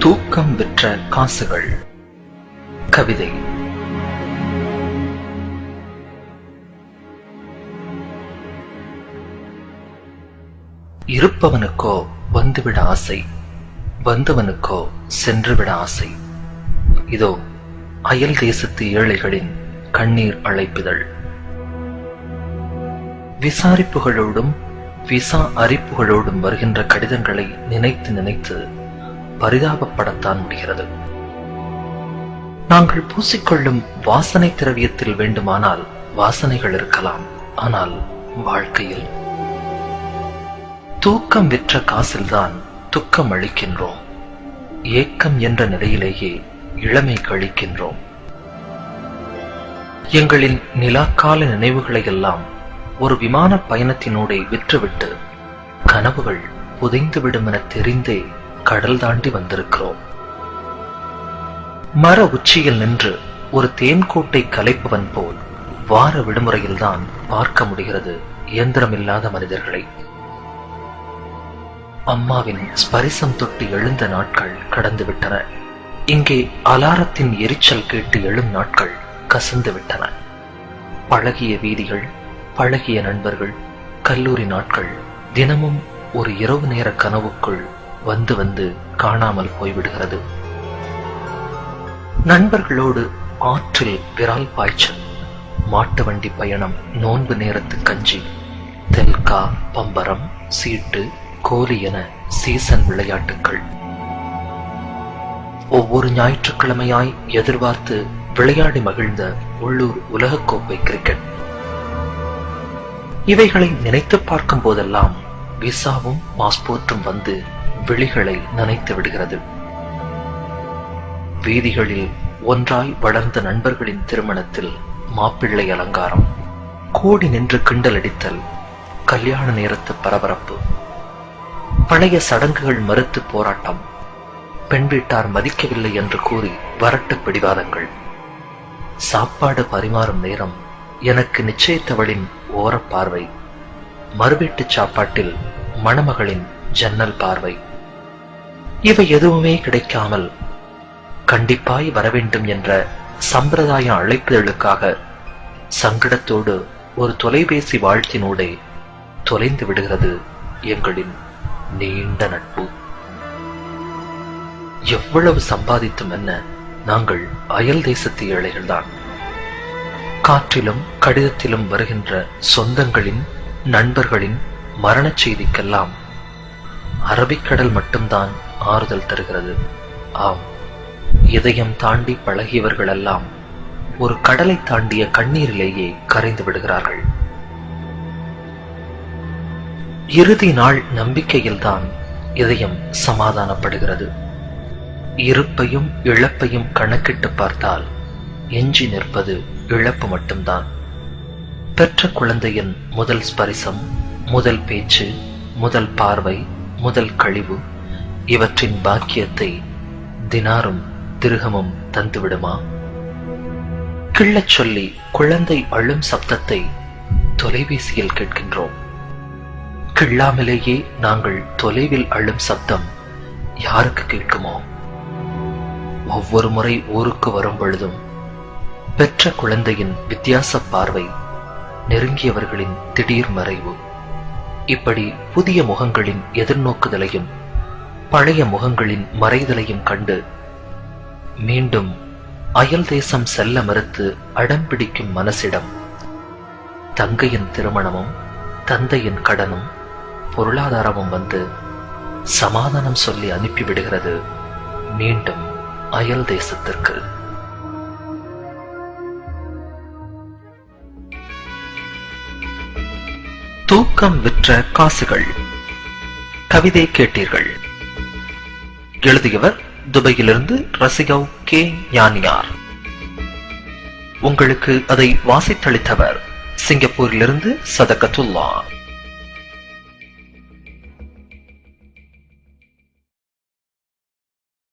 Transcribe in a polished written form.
தூக்கம் விற்ற காசுகள். கவிதை. இருப்பவனுக்கோ வந்துவிட ஆசை, வந்தவனுக்கோ சென்றுவிட ஆசை. இதோ அயல் தேசத்து ஏழைகளின் கண்ணீர் அழைப்புதல். விசாரிப்புகளோடும் விசா அரிப்புகளோடும் வருகின்ற கடிதங்களை நினைத்து நினைத்து பரிதாபப்படத்தான் முடிகிறது. நாங்கள் பூசிக்கொள்ளும் வாசனை திரவியத்தில் வேண்டுமானால் வாசனைகள் இருக்கலாம், ஆனால் வாழ்க்கையில் தூக்கம் விற்ற காசில்தான் துக்கம் அளிக்கின்றோம். ஏக்கம் என்ற நிலையிலேயே இளமை கழிக்கின்றோம். எங்களின் நிலாக்கால நினைவுகளை எல்லாம் ஒரு விமான பயணத்தினூடே விற்றுவிட்டு கனவுகள் புதைந்துவிடும் என தெரிந்தே கடல் தாண்டி வந்திருக்கிறோம். மர உச்சியில் நின்று ஒரு தேன்கூட்டை கலைப்பவன் போல் வார விடுமுறையில்தான் பார்க்க முடிகிறது இயந்திரமில்லாத மனிதர்களை. அம்மாவின் ஸ்பரிசம் தொட்டு எழுந்த நாட்கள் கடந்து விட்டன. இங்கே அலாரத்தின் எரிச்சல் கேட்டு எழும் நாட்கள் கசந்து விட்டன. பழகிய வீதிகள், பழகிய நண்பர்கள், கல்லூரி நாட்கள் தினமும் ஒரு இரவு நேர கனவுக்குள் வந்து வந்து காணாமல் போய்விடுகிறது. நண்பர்களோடு ஆற்றில் விரால் பாய்ச்சல், மாட்டு வண்டி பயணம், நோன்பு நேரத்து கஞ்சி, தெல்கா, பம்பரம், சீட்டு, கோலி என சீசன் விளையாட்டுக்கள். ஒவ்வொரு ஞாயிற்றுக்கிழமையாய் எதிர்பார்த்து விளையாடி மகிழ்ந்த உள்ளூர் உலகக்கோப்பை கிரிக்கெட். இவைகளை நினைத்து பார்க்கும் போதெல்லாம் விசாவும் பாஸ்போர்ட்டும் வந்து விழிகளை நனைத்து விடுகிறது. வீதிகளில் ஒன்றாய் வளர்ந்த நண்பர்களின் திருமணத்தில் மாப்பிள்ளை அலங்காரம், கூடி நின்று கிண்டல் அடித்தல், கல்யாண நேரத்து பரபரப்பு, பழைய சடங்குகள் மறுத்து போராட்டம், பெண் வீட்டார் மதிக்கவில்லை என்று கூறி வரட்டு பிடிவாதங்கள், சாப்பாடு பரிமாறும் நேரம் எனக்கு நிச்சயித்தவளின் ஓரப்பார்வை, மறுவீட்டு சாப்பாட்டில் மணமகளின் ஜன்னல் பார்வை. இவை எதுவுமே கிடைக்காமல் கண்டிப்பாய் வரவேண்டும் என்ற சம்பிரதாய அழைப்புதலுக்காக சங்கடத்தோடு ஒரு தொலைபேசி வாழ்த்தினூடே தொலைந்து விடுகிறது எங்களின் நீண்ட நட்பு. எவ்வளவு சம்பாதித்தும் என்ன, நாங்கள் அயல் தேசத்து ஏழைகள்தான். காற்றிலும் கடிதத்திலும் வருகின்ற சொந்தங்களின், நண்பர்களின் மரணச் செய்திக்கெல்லாம் அரபிக்கடல் மட்டும்தான் ஆறுதல் தருகிறது. ஆம், இதயம் தாண்டி பழகியவர்களெல்லாம் ஒரு கடலை தாண்டிய கண்ணீரிலேயே கரைந்து விடுகிறார்கள். இறுதி நாள் நம்பிக்கையில்தான் இதயம் சமாதானப்படுகிறது. இருப்பையும் இழப்பையும் கணக்கிட்டு பார்த்தால் எஞ்சி நிற்பது இழப்பு மட்டும்தான். பெற்ற குழந்தையின் முதல் ஸ்பரிசம், முதல் பேச்சு, முதல் பார்வை, முதல் கழிவு, இவற்றின் பாக்கியத்தை தினாரும் திருகமும் தந்துவிடுமா? கிள்ளச் சொல்லி குழந்தை அழும் சப்தத்தை தொலைபேசியில் கேட்கின்றோம். கிள்ளாமலேயே நாங்கள் தொலைவில் அழும் சப்தம் யாருக்கு கேட்குமோ? ஒவ்வொரு முறை ஊருக்கு வரும் பொழுதும் பெற்ற குழந்தையின் வித்தியாச பார்வை, நெருங்கியவர்களின் திடீர் மறைவு, இப்படி புதிய முகங்களின் எதிர்நோக்குதலையும் பழைய முகங்களின் மறைதலையும் கண்டு மீண்டும் அயல் தேசம் செல்ல மறுத்து அடம்பிடிக்கும் மனசிடம் தங்கையின் திருமணமும் தந்தையின் கடனும் பொருளாதாரமும் வந்து சமாதானம் சொல்லி அனுப்பிவிடுகிறது மீண்டும் அயல் தேசத்திற்கு. தூக்கம் விற்ற காசுகள். கவிதை கேட்டீர்கள். எழுதியவர் துபாயிலிருந்து ரசிகவ் கே ஞானியார். உங்களுக்கு அதை வாசித்தளித்தவர் சிங்கப்பூரிலிருந்து சதகத்துல்லா.